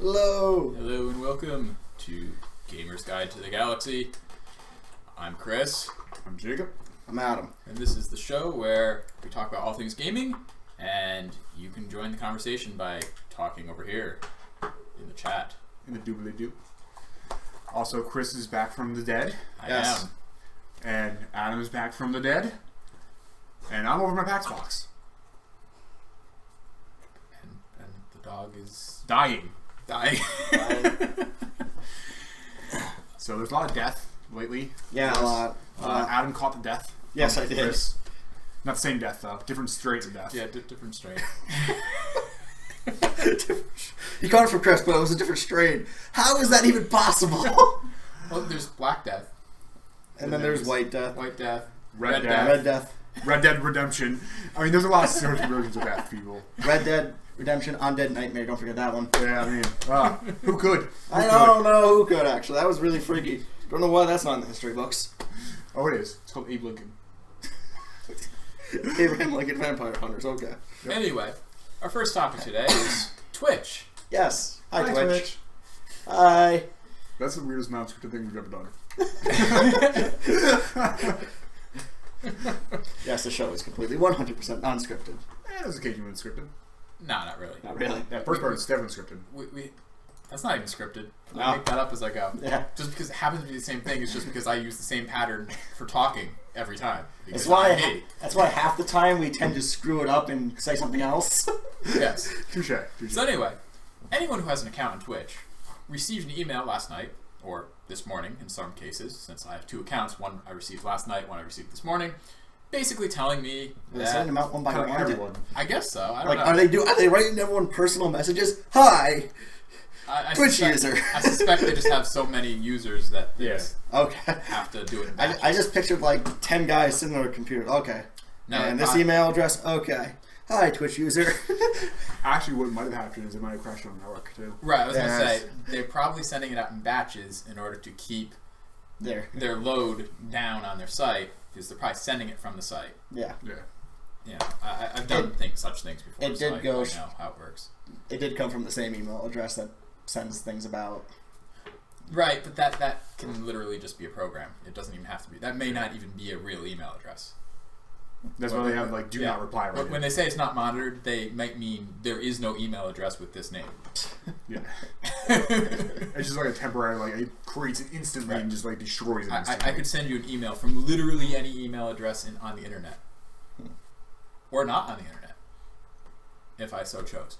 Hello. Hello and welcome to Gamer's Guide to the Galaxy. I'm Chris. I'm Jacob. I'm Adam. And this is the show where we talk about all things gaming, and you can join the conversation by talking over here in the chat. In the doobly-doo. Also, Chris is back from the dead. I am. And Adam is back from the dead. And I'm over my PAX box. And the dog is Dying. dying. So there's a lot of death lately. Yeah, a lot. Adam caught the death. Yes, from I did. Chris. Not the same death, though. Different strains of death. Yeah, different strain. You caught it from Chris, but it was a different strain. How is that even possible? Well, there's Black Death, And then there's White Death. White Death, Red Death. Red Death. Red Dead Redemption. I mean, there's a lot of versions of death, people. Red Dead Redemption, Undead Nightmare. Don't forget that one. Yeah, I mean, who could? I don't know who could, actually. That was really freaky. Don't know why that's not in the history books. Oh, it is. It's called Abe Lincoln. Abraham Lincoln Vampire Hunters. Okay. Yep. Anyway, our first topic today is Twitch. Yes. Hi, Hi, Twitch. Hi. That's the weirdest non-scripted thing we've ever done. Yes, the show is completely 100% non-scripted. There's occasionally scripted. No, not really. Not really. That first part is definitely scripted. That's not even scripted. I No. make that up as I go. Yeah. Just because it happens to be the same thing is just because I use the same pattern for talking every time. That's Because why. I'm me. That's why half the time we tend to screw it up and say something else. Yes. Touche. So anyway, anyone who has an account on Twitch received an email last night, or this morning in some cases, since I have two accounts. One I received last night, one I received this morning. Basically telling me They send them out one by one. Everyone. I guess so. I don't Like, know. are they writing everyone personal messages? Hi, I Twitch suspect, user. I suspect they just have so many users that they Yes. Okay. have to do it in I batches. just pictured like 10 guys sitting on a computer. Okay. No, And this email address. Okay. Hi, Twitch user. Actually, what might have happened is it might have crashed on the network, too. Right, I was going to Yes. say, they're probably sending it out in batches in order to keep There. their load down on their site, because they're probably sending it from the site. Yeah. Yeah. You know, I've done such things before, it so did I go- know how it works. It did come from the same email address that sends things about. Right, but that can literally just be a program. It doesn't even have to be. That may not even be a real email address. That's why they have, like, do not reply right When they say it's not monitored, they might mean there is no email address with this name. Yeah. It's just like a temporary, like, it creates it instantly Right. and just, like, destroys it instantly. I could send you an email from literally any email address on the internet. Or not on the internet, if I so chose.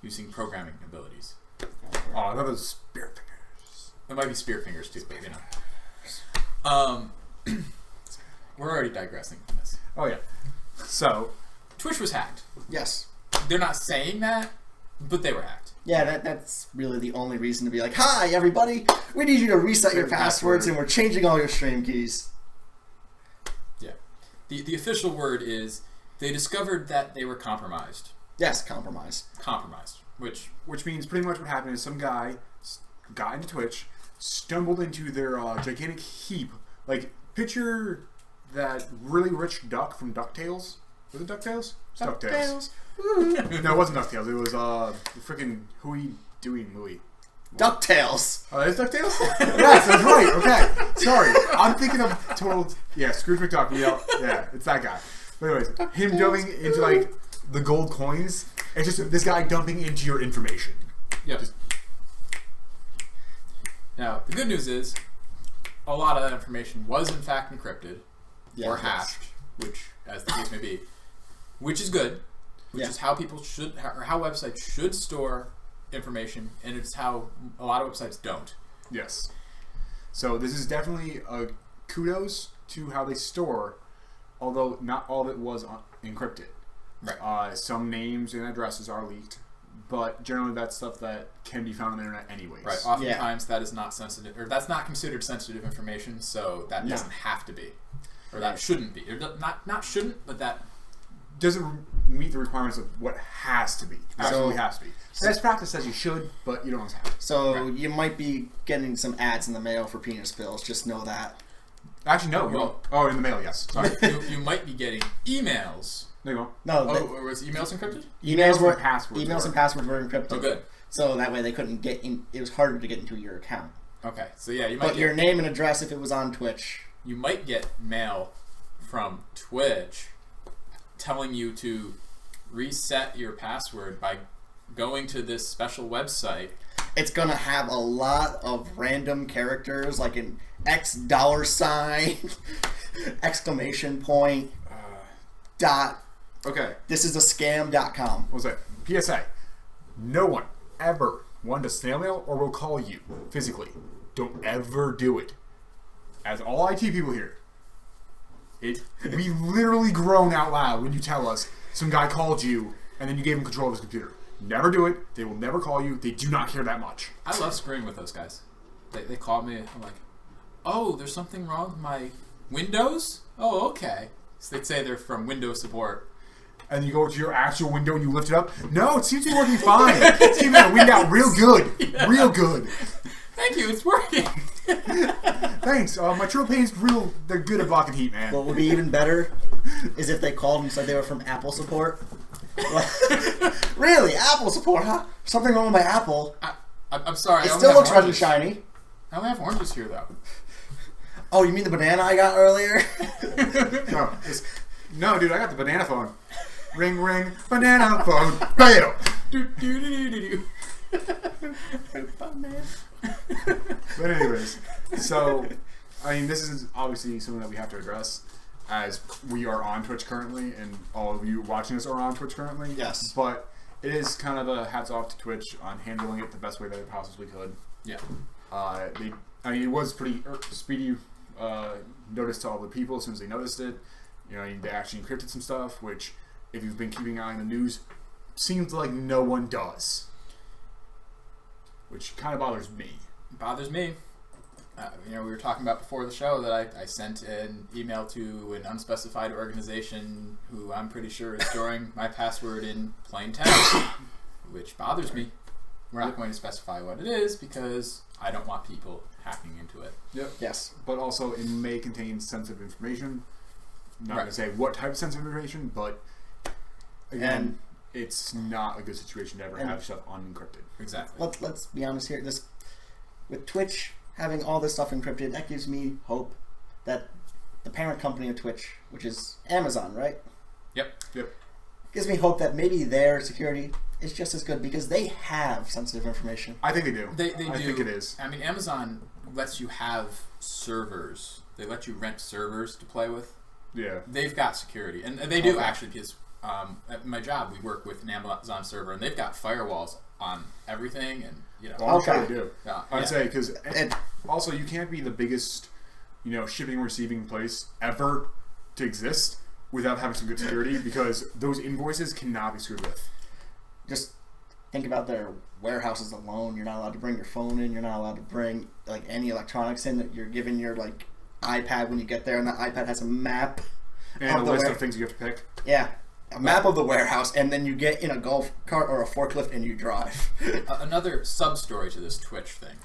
Using programming abilities. Oh, I thought it was spirit fingers. It might be spear fingers too, but you know. We're already digressing from this. Oh, yeah. So, Twitch was hacked. Yes. They're not saying that, but they were hacked. Yeah, that's really the only reason to be like, hi, everybody. We need you to reset your passwords and we're changing all your stream keys. Yeah. The official word is they discovered that they were compromised. Yes, compromise. Compromised. which means pretty much what happened is some guy got into Twitch, stumbled into their gigantic heap. Like, picture that really rich duck from DuckTales. Was it DuckTales? It's DuckTales. No, it wasn't DuckTales. It was freaking Huey, Dewey, Louie. DuckTales. Oh, it's DuckTales? Yes, that's right. Okay. Sorry. I'm thinking of total... Yeah, Scrooge McDuck. Yeah, it's that guy. But anyways, him dumping into, like, the gold coins. It's just this guy dumping into your information. Yep. Now, the good news is a lot of that information was in fact encrypted or hacked, which, as the case may be, which is good, which is how people should, or how websites should store information, and it's how a lot of websites don't. Yes. So this is definitely a kudos to how they store, although not all of it was encrypted. Right. Some names and addresses are leaked, but generally that's stuff that can be found on the internet anyways. Right. Oftentimes that is not sensitive, or that's not considered sensitive information, so that doesn't have to be, or that shouldn't be, or not shouldn't, but that doesn't meet the requirements of what has to be. Absolutely has to be. Best practice says you should, but you don't have to. So you might be getting some ads in the mail for penis pills. Just know that. Actually, no. Well- Oh, in the mail, yes. Sorry. you might be getting emails. There you go. No, Oh, was emails encrypted? emails and passwords Emails were. and passwords were encrypted. Oh, good. So that way they couldn't get in. It was harder to get into your account. Okay, so yeah, you might. But your name and address, if it was on Twitch, you might get mail from Twitch telling you to reset your password by going to this special website. It's gonna have a lot of random characters, like an $, exclamation point, dot. Okay. This is a scam.com. What was that? PSA. No one ever wanted to snail mail or will call you physically. Don't ever do it. As all IT people here, we literally groan out loud when you tell us some guy called you and then you gave him control of his computer. Never do it. They will never call you. They do not care that much. I love screwing with those guys. They called me. I'm like, oh, there's something wrong with my Windows? Oh, okay. So they'd say they're from Windows support. And you go to your actual window and you lift it up. No, it seems to be working fine. It's giving that window out real good. Yeah. Real good. Thank you. It's working. Thanks. My true pain's real. They're good at blocking heat, man. What would be even better is if they called and said they were from Apple support. Really? Apple support, huh? Something wrong with my Apple. I'm sorry. It still looks red and shiny. I don't have oranges here, though. Oh, you mean the banana I got earlier? No, dude, I got the banana phone. Ring, ring, banana phone. Fail. But anyways, so, I mean, this is obviously something that we have to address as we are on Twitch currently, and all of you watching us are on Twitch currently. Yes. But it is kind of a hats off to Twitch on handling it the best way that it possibly could. Yeah. It was pretty speedy notice to all the people as soon as they noticed it. You know, they actually encrypted some stuff, which, if you've been keeping an eye on the news, seems like no one does. Which kind of bothers me. It bothers me. We were talking about before the show that I sent an email to an unspecified organization who I'm pretty sure is storing my password in plain text, which bothers me. We're not going to specify what it is because I don't want people hacking into it. Yep. Yes. But also, it may contain sensitive information. Not right. going to say what type of sensitive information, but again, it's not a good situation to ever have stuff unencrypted. Exactly. Let's be honest here. With Twitch having all this stuff encrypted, that gives me hope that the parent company of Twitch, which is Amazon, right? Yep. Gives me hope that maybe their security is just as good because they have sensitive information. I think they do. They do. I think it is. I mean, Amazon lets you have servers. They let you rent servers to play with. Yeah. They've got security. And they do, actually, because at my job, we work with an Amazon server, and they've got firewalls on everything, and, I'm sure they do. I'd say, because also, you can't be the biggest, shipping and receiving place ever to exist without having some good security, because those invoices cannot be screwed with. Just think about their warehouses alone. You're not allowed to bring your phone in. You're not allowed to bring any electronics in. That you're given your iPad when you get there, and the iPad has a map and a list of things you have to pick. Yeah, a map of the warehouse, and then you get in a golf cart or a forklift and you drive. Another sub-story to this Twitch thing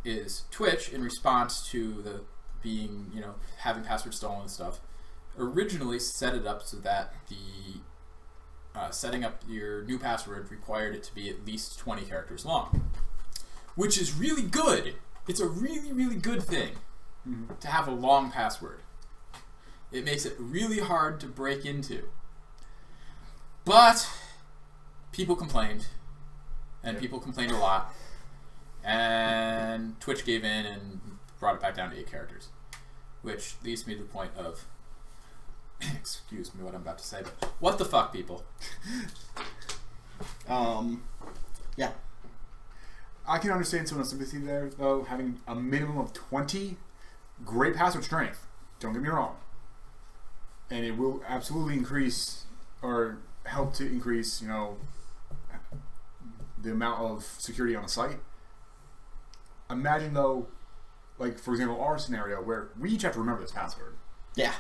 is Twitch, in response to the having passwords stolen and stuff, originally set it up so that the setting up your new password required it to be at least 20 characters long, which is really good. It's a really, really good thing to have a long password. It makes it really hard to break into. But people complained, and people complained a lot, and Twitch gave in and brought it back down to 8 characters, which leads me to the point of, excuse me what I'm about to say, but what the fuck, people? Yeah. I can understand some of the sympathy there, though, having a minimum of 20, great password strength, don't get me wrong. And it will absolutely increase, or help to increase, the amount of security on a site. Imagine, though, for example, our scenario, where we each have to remember this password. Yeah.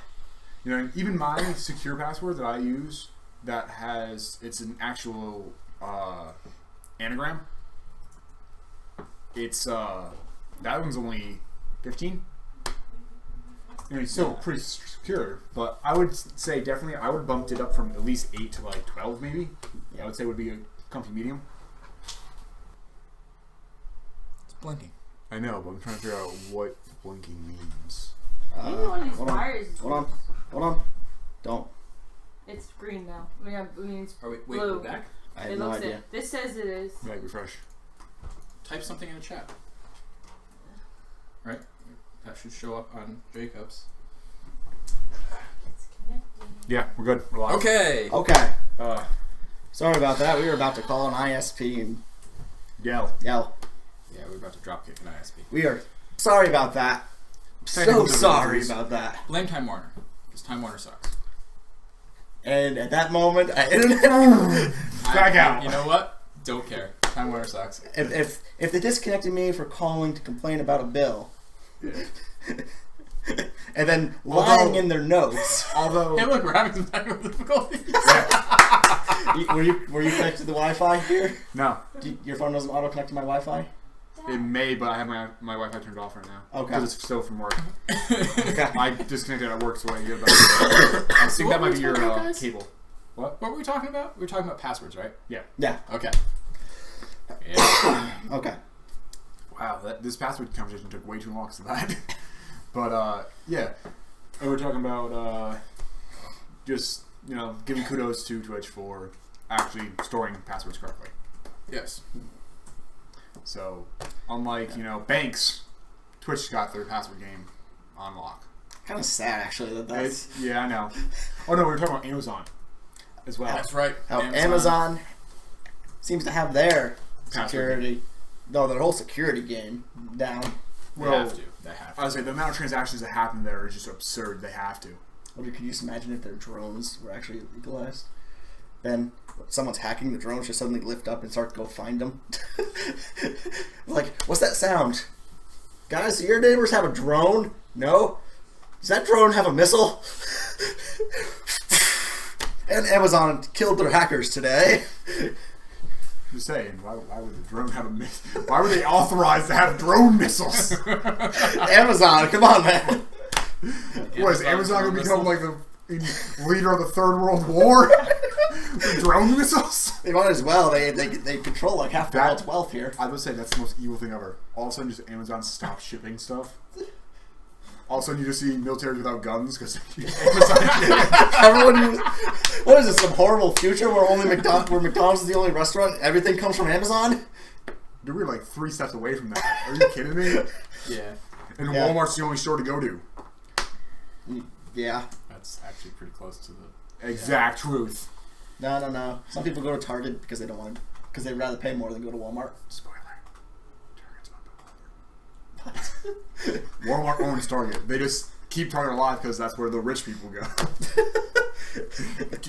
Even my secure password that I use, it's an actual anagram. It's that one's only 15. It's still pretty secure, but I would say definitely I would bump it up from at least 8 to 12 maybe. I would say would be a comfy medium. Blinking. I know, but I'm trying to figure out what blinking means. Maybe one of these hold wires. on. Hold on. Don't. It's green now. It's Wait, blue. we're back? I have It no looks idea. it. This says it is. Yeah, refresh. Type something in the chat. Right? That should show up on Jacob's. It's connected. Yeah, we're good. We're live. Okay. Okay. Sorry about that. We were about to call an ISP and Yell. yell. Yeah, we're about to drop kick an ISP. We are sorry about that. So Technical sorry difficulties. about that. Blame Time Warner. Because Time Warner sucks. And at that moment, Back out. You know what? Don't care. Time Warner sucks. if they disconnected me for calling to complain about a bill, Yeah. and then Although- lying in their notes, Although, Hey, look, we're having some technical difficulties. were you connected to the Wi-Fi here? no, Your phone doesn't auto connect to my Wi-Fi? it may, but I have my Wi-Fi turned off right now. Okay. Because it's still from work. Okay. I disconnected at work, so I get about I think what that were might we be your talking about, guys? cable. What? What were we talking about? We were talking about passwords, right? Yeah. Yeah. Okay. Yeah. Okay. Wow, this password conversation took way too long to that. But yeah, we were talking about just giving kudos to Twitch for actually storing passwords correctly. Yes. So unlike banks, Twitch got their password game on lock. Kind of sad, actually. That's Yeah, I know. Oh no, we were talking about Amazon as well. That's right. how Amazon seems to have their Password security, no, their whole security game down. They Well, have to. They have to. I was like, the amount of transactions that happen there is just absurd. They have to. Or could you just imagine if their drones were actually legalized? Then someone's hacking the drones, just suddenly lift up and start to go find them. Like, what's that sound? Guys, do your neighbors have a drone? No? Does that drone have a missile? And Amazon killed their hackers today. Just saying, why would the drone have a missile? Why were they authorized to have drone missiles? Amazon, come on, man. What is Amazon going to become like the leader of the Third World War? With drone missiles? They might as well. They control like half the That- world's wealth here. I would say that's the most evil thing ever. All of a sudden, just Amazon stops shipping stuff. All of a sudden, you just see militaries without guns because Amazon. Everyone, what is this? Some horrible future where only where McDonald's is the only restaurant? Everything comes from Amazon. Dude, we're like 3 steps away from that. Are you kidding me? Yeah. And Yeah. Walmart's the only store to go to. Yeah. That's actually pretty close to the... Exact truth. No. Some people go to Target because they don't want to, because they'd rather pay more than go to Walmart. Spoiler. Target's not Walmart. Walmart owns Target. They just keep Target alive because that's where the rich people go. Do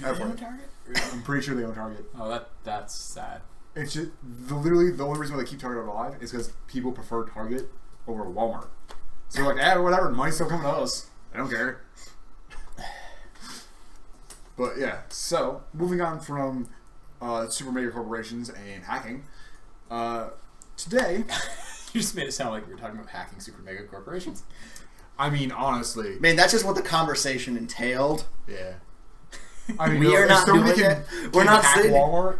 they own Target? I'm pretty sure they own Target. Oh, that's sad. It's just literally the only reason why they keep Target alive is because people prefer Target over Walmart. So they're like, whatever, money's still coming to us. I don't care. But yeah, so moving on from super mega corporations and hacking, today, You just made it sound like we were talking about hacking super mega corporations. I mean, honestly, Man, that's just what the conversation entailed. yeah. I mean, We are if not somebody doing can- it. We're can not hack sitting- Walmart.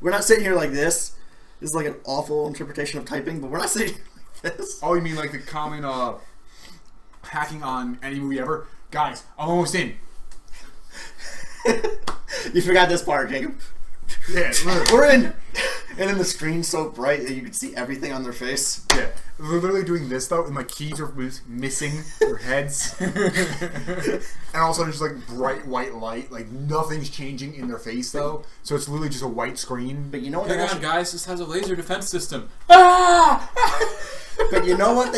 We're not sitting here like this. This is like an awful interpretation of typing, but we're not sitting here like this. Oh, you mean like the common hacking on any movie ever? Guys, I'm almost in. You forgot this part, Jacob. Yeah, literally. We're in, and then the screen's so bright that you can see everything on their face. Yeah, they're literally doing this though, and my keys are missing their heads, and all of a sudden just like bright white light, like nothing's changing in their face though. So it's literally just a white screen. But you know what? Hang they on, should- guys. This has a laser defense system. Ah! But you know what?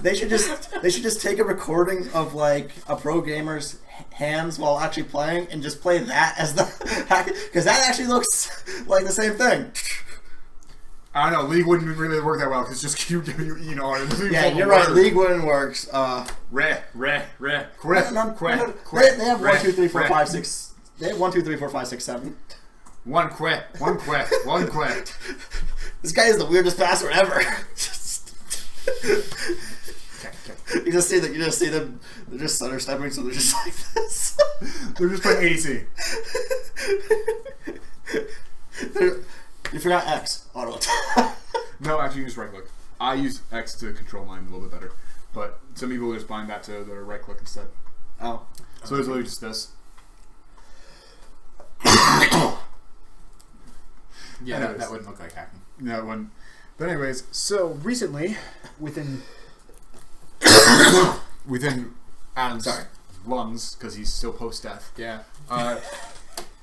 They should just take a recording of like a pro gamer's hands while actually playing and just play that as the hack, because that actually looks like the same thing. I don't know, League wouldn't really work that well because it's just QWER. Yeah, you're right. League Win works. Quit. They have 1, 2, 3, 4, 5, 6. They have 1, 2, 3, 4, 5, 6, 7. One quit. This guy is the weirdest password ever. You just see them. They're just stutter stepping, so they're just like this. They're just playing ADC. You forgot X auto attack. No, actually, you just right click. I use X to control mine a little bit better, but some people just bind that to their right click instead. Oh. So it's literally just this. Yeah, Anyways. that wouldn't look like hacking. No, it wouldn't. But anyways, so recently, within Adam's lungs, because he's still post-death. Yeah.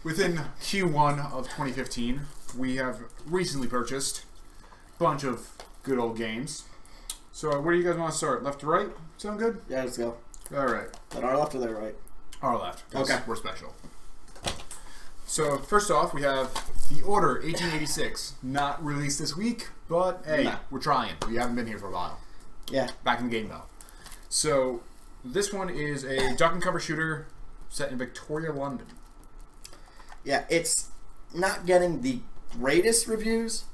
Within Q1 of 2015, we have recently purchased a bunch of good old games. So where do you guys want to start? Left to right? Sound good? Yeah, let's go. All right. But our left or their right? Our left. 'Cause Okay. we're special. So first off, we have The Order 1886. Not released this week, but hey, Nah. we're trying. We haven't been here for a while. Yeah. Back in the game though. So this one is a duck and cover shooter set in Victoria, London. Yeah, it's not getting the greatest reviews,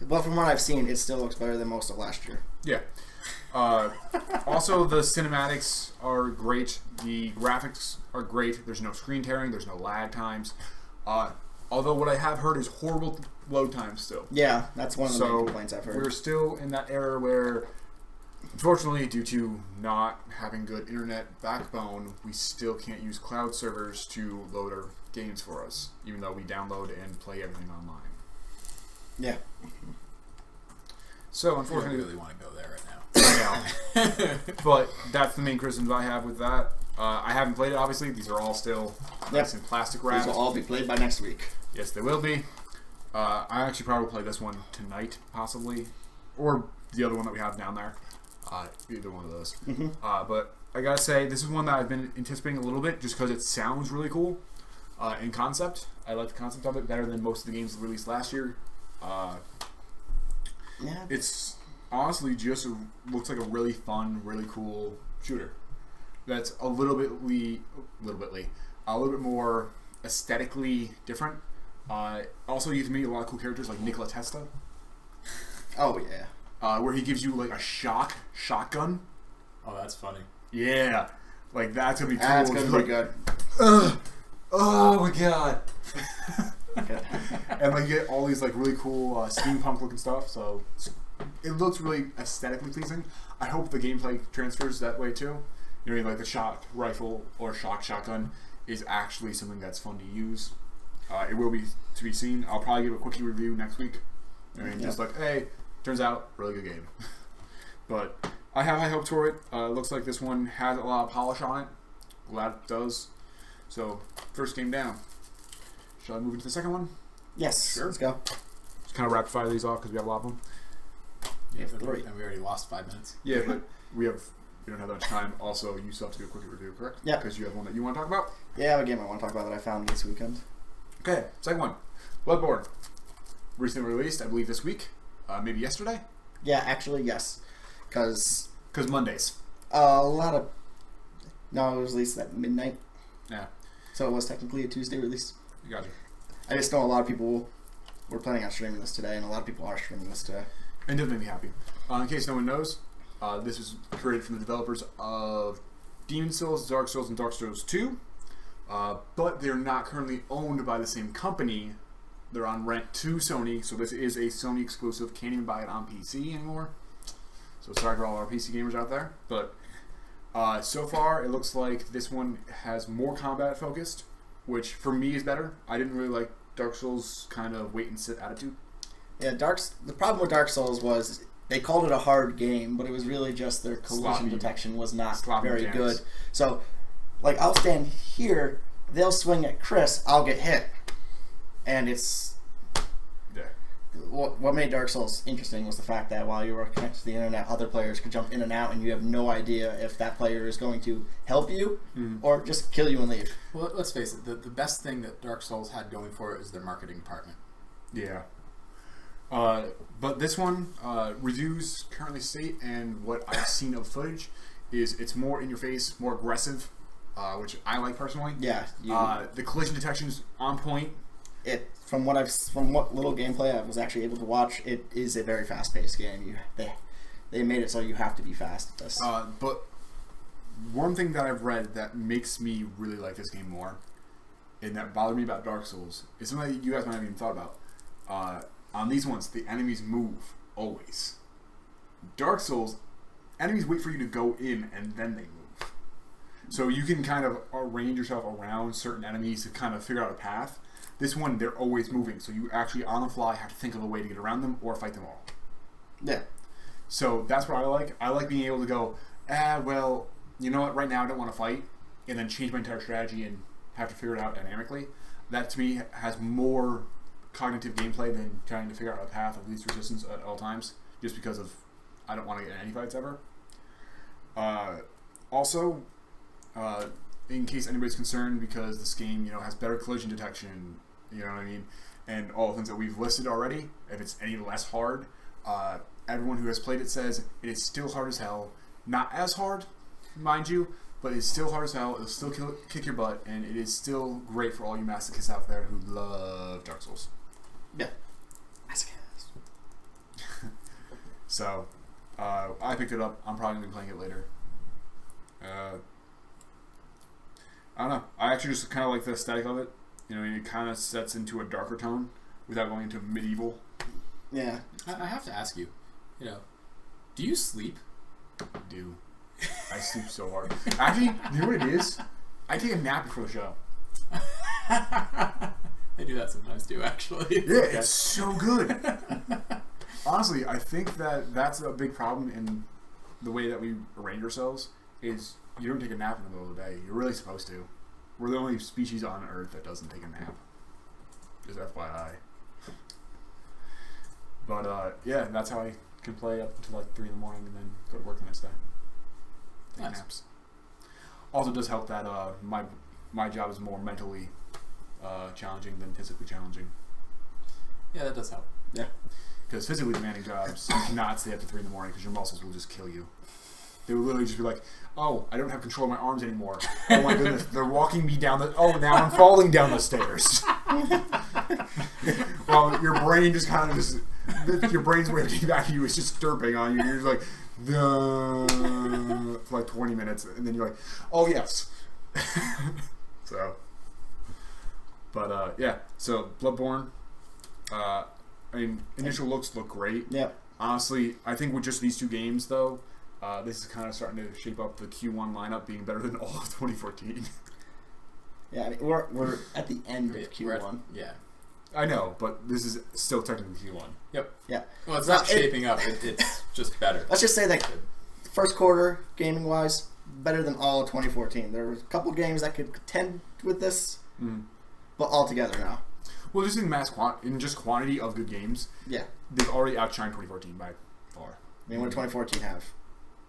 but from what I've seen, it still looks better than most of last year. Yeah. Also, the cinematics are great. The graphics are great. There's no screen tearing. There's no lag times. Although what I have heard is horrible load times still. Yeah, that's one of the main So complaints I've heard. we're still in that era where, unfortunately, due to not having good internet backbone, we still can't use cloud servers to load our games for us, even though we download and play everything online. Yeah. So I unfortunately, really want to go there right now. but that's the main criticisms I have with that. I haven't played it, obviously. These are all still nice in plastic wrap. These will all be played by next week. Yes, they will be. I actually probably play this one tonight, possibly. Or the other one that we have down there. Either one of those. Mm-hmm. But I gotta say, this is one that I've been anticipating a little bit just because it sounds really cool in concept. I like the concept of it better than most of the games released last year. Yeah. It's honestly just looks like a really fun, really cool shooter. That's a little bit more aesthetically different. Also, you can meet a lot of cool characters like Nikola Tesla, Oh, yeah. where he gives you like a shotgun. Oh, that's funny. Yeah, like that's gonna be cool. That's going to be Like, good. oh my god! Good. And like you get all these like really cool steampunk looking stuff. So it looks really aesthetically pleasing. I hope the gameplay transfers that way too. You know, like the shock rifle or shotgun is actually something that's fun to use. It will be to be seen. I'll probably give a quickie review next week. I mean, just like, hey, turns out, really good game. But I have high hopes for it. Looks like this one has a lot of polish on it. Glad it does. So, first game down. Shall I move into the second one? Yes. Sure. Let's go. Just kind of rapid fire these off because we have a lot of them. Yeah, have three. and we already lost 5 minutes. Yeah, but we don't have that much time. Also, you still have to do a quickie review, correct? Yeah. Because you have one that you want to talk about? Yeah, I have a game I want to talk about that I found this weekend. Okay, second one. Bloodborne. Recently released, I believe this week. Maybe yesterday? Yeah, actually, yes. Because Because Mondays. a lot of... No, it was released at midnight. Yeah, So it was technically a Tuesday release. you got you. I just know a lot of people were planning on streaming this today, and a lot of people are streaming this today. And it does make me happy. In case no one knows, this was created from the developers of Demon Souls, Dark Souls, and Dark Souls 2. But they're not currently owned by the same company. They're on rent to Sony, so this is a Sony exclusive. Can't even buy it on PC anymore. So sorry for all our PC gamers out there. But so far, it looks like this one has more combat focused, which for me is better. I didn't really like Dark Souls' kind of wait and sit attitude. Yeah, the problem with Dark Souls was they called it a hard game, but it was really just their collision Sloppy. detection was not Sloppy very mechanics. good. So, like, I'll stand here, they'll swing at Chris, I'll get hit. And it's... Yeah. What made Dark Souls interesting was the fact that while you were connected to the internet, other players could jump in and out, and you have no idea if that player is going to help you or just kill you and leave. Well, let's face it. The best thing that Dark Souls had going for it is their marketing department. Yeah. But this one, reviews currently state, and what I've seen of footage, is it's more in your face, more aggressive, which I like personally. Yeah. The collision detection's on point. From what little gameplay I was actually able to watch, it is a very fast-paced game. They made it so you have to be fast at this. But one thing that I've read that makes me really like this game more, and that bothered me about Dark Souls, is something that you guys might have even thought about. On these ones, the enemies move. always. Dark Souls, enemies wait for you to go in and then they move. So you can kind of arrange yourself around certain enemies to kind of figure out a path. This one, they're always moving, so you actually on the fly have to think of a way to get around them or fight them all. Yeah. So that's what I like. I like being able to go, well, you know what, right now I don't want to fight, and then change my entire strategy and have to figure it out dynamically. That to me has more cognitive gameplay than trying to figure out a path of least resistance at all times, just because of I don't want to get in any fights ever. Also, in case anybody's concerned, because this game, you know, has better collision detection, you know what I mean, and all the things that we've listed already, if it's any less hard, everyone who has played it says it is still hard as hell. Not as hard, mind you, but it's still hard as hell. It'll still kick your butt, and it is still great for all you masochists out there who love Dark Souls. Yeah. Masochists. So, I picked it up. I'm probably going to be playing it later. I don't know. I actually just kind of like the aesthetic of it. You know, it kind of sets into a darker tone without going into medieval. Yeah. I have to ask you, you know, do you sleep? I do. I sleep so hard. Actually, you know what it is? I take a nap before the show. I do that sometimes too, actually. Yeah, it's so good. Honestly, I think that that's a big problem in the way that we arrange ourselves is you don't take a nap in the middle of the day. You're really supposed to. We're the only species on Earth that doesn't take a nap. Just FYI. But, yeah, that's how I can play up until like 3 in the morning and then go to work the next day. Take Nice. naps. Also, it does help that my job is more mentally challenging than physically challenging. Yeah, that does help. Yeah. Because physically demanding jobs, you cannot stay up to 3 in the morning because your muscles will just kill you. They will literally just be like, oh, I don't have control of my arms anymore. Oh my goodness, they're walking me down the... Oh, now I'm falling down the stairs. Well, your brain just kind of just... Your brain's waving back at you. It's just derping on you. You're just like... Duh, for like 20 minutes. And then you're like, oh, yes. So... But, yeah. So, Bloodborne... I mean, initial looks look great. Yeah. Honestly, I think with just these 2 games, though, this is kind of starting to shape up the Q1 lineup being better than all of 2014. Yeah, I mean, we're at the end of Q1. Yeah. I know, but this is still technically Q1. Yep. Yeah. Well, it's not shaping up. It's just better. Let's just say that first quarter, gaming-wise, better than all of 2014. There were a couple games that could contend with this, but all together now. Well, just in just quantity of good games, Yeah. they've already outshined 2014 by far. I mean, what did 2014 have?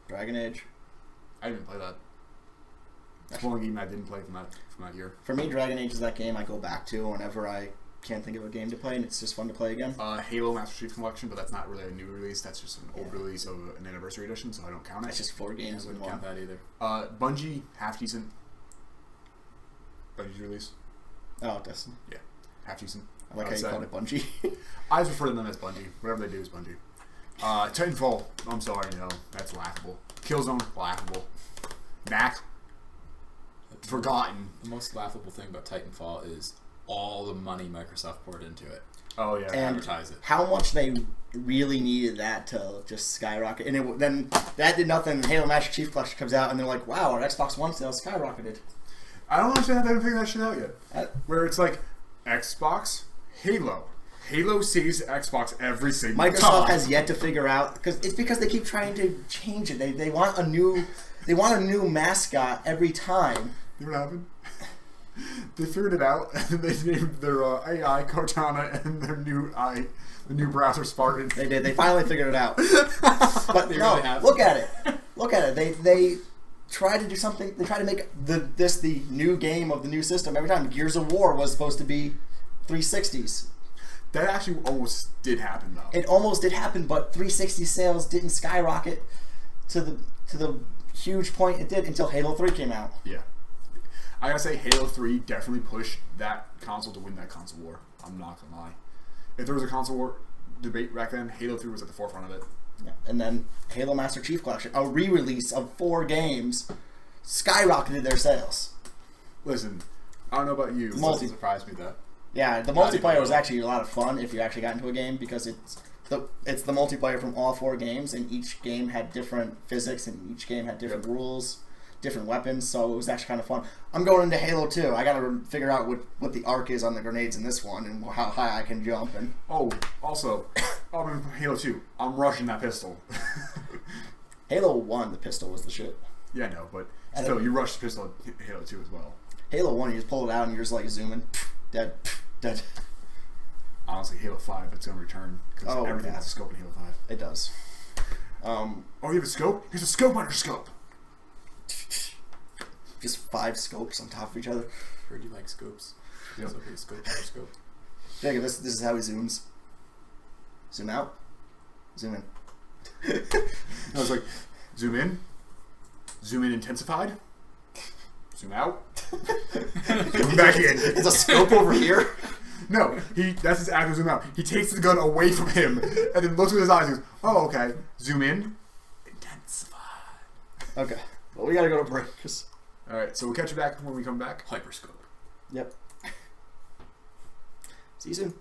Dragon Age? I didn't play that. It's one game I didn't play from that year. For me, Dragon Age is that game I go back to whenever I can't think of a game to play, and it's just fun to play again. Halo Master Chief Collection, but that's not really a new release. That's just an old release of an anniversary edition, so I don't count it. It's just 4 games I in wouldn't one. count that either. Bungie, half decent. Bungie's release. Oh, Destiny. Yeah, half decent. I like how you called it Bungie. I just refer to them as Bungie. Whatever they do is Bungie. Titanfall, I'm sorry, no, that's laughable. Killzone, laughable. Knack, forgotten. The most laughable thing about Titanfall is all the money Microsoft poured into it. Oh yeah, And advertise it. how much they really needed that to just skyrocket. And then that did nothing. Halo Master Chief Collection comes out, and they're like, wow, our Xbox One sales skyrocketed. I don't understand how they haven't figured that shit out yet. Where it's like, Xbox, Halo. Halo saves Xbox every single time. Microsoft has yet to figure out, because they keep trying to change it. They want a new mascot every time. You know what happened? They figured it out, and they named their AI Cortana and their the new browser Spartan. They did. They finally figured it out. But They no, really have. look at it. Look at it. They try to do something. They try to make this the new game of the new system every time. Gears of War was supposed to be 360s. That actually almost did happen, though. It almost did happen, but 360 sales didn't skyrocket to the huge point it did until Halo 3 came out. Yeah. I gotta say, Halo 3 definitely pushed that console to win that console war. I'm not gonna lie. If there was a console war debate back then, Halo 3 was at the forefront of it. Yeah. And then Halo Master Chief Collection, a re-release of 4 games, skyrocketed their sales. Listen, I don't know about you. It doesn't surprise me, though. Yeah, the multiplayer was actually a lot of fun if you actually got into a game, because it's It's the multiplayer from all 4 games, and each game had different physics, and each game had different rules, different weapons, so it was actually kind of fun. I'm going into Halo 2. I gotta figure out what the arc is on the grenades in this one, and how high I can jump. And also, I'm in Halo 2. I'm rushing that pistol. Halo 1, the pistol was the shit. Yeah, I know, but still, you rush the pistol in Halo 2 as well. Halo 1, you just pull it out, and you're just like zooming. Dead. Dead. Honestly, Halo 5, it's going to return, because everything has a scope in Halo 5. It does. You have a scope? Here's a scope on your scope. Just 5 scopes on top of each other. Heard you like scopes. Yep. So scope on your scope. Jacob, this is how he zooms. Zoom out. Zoom in. I was like, zoom in intensified, zoom out, zoom back in. It's a scope over here. No, that's his actual zoom out. He takes the gun away from him and then looks with his eyes and goes, oh, okay. Zoom in, intensify. Okay. Well, we gotta go to break. Alright, so we'll catch you back when we come back. Hyperscope. Yep. See you soon.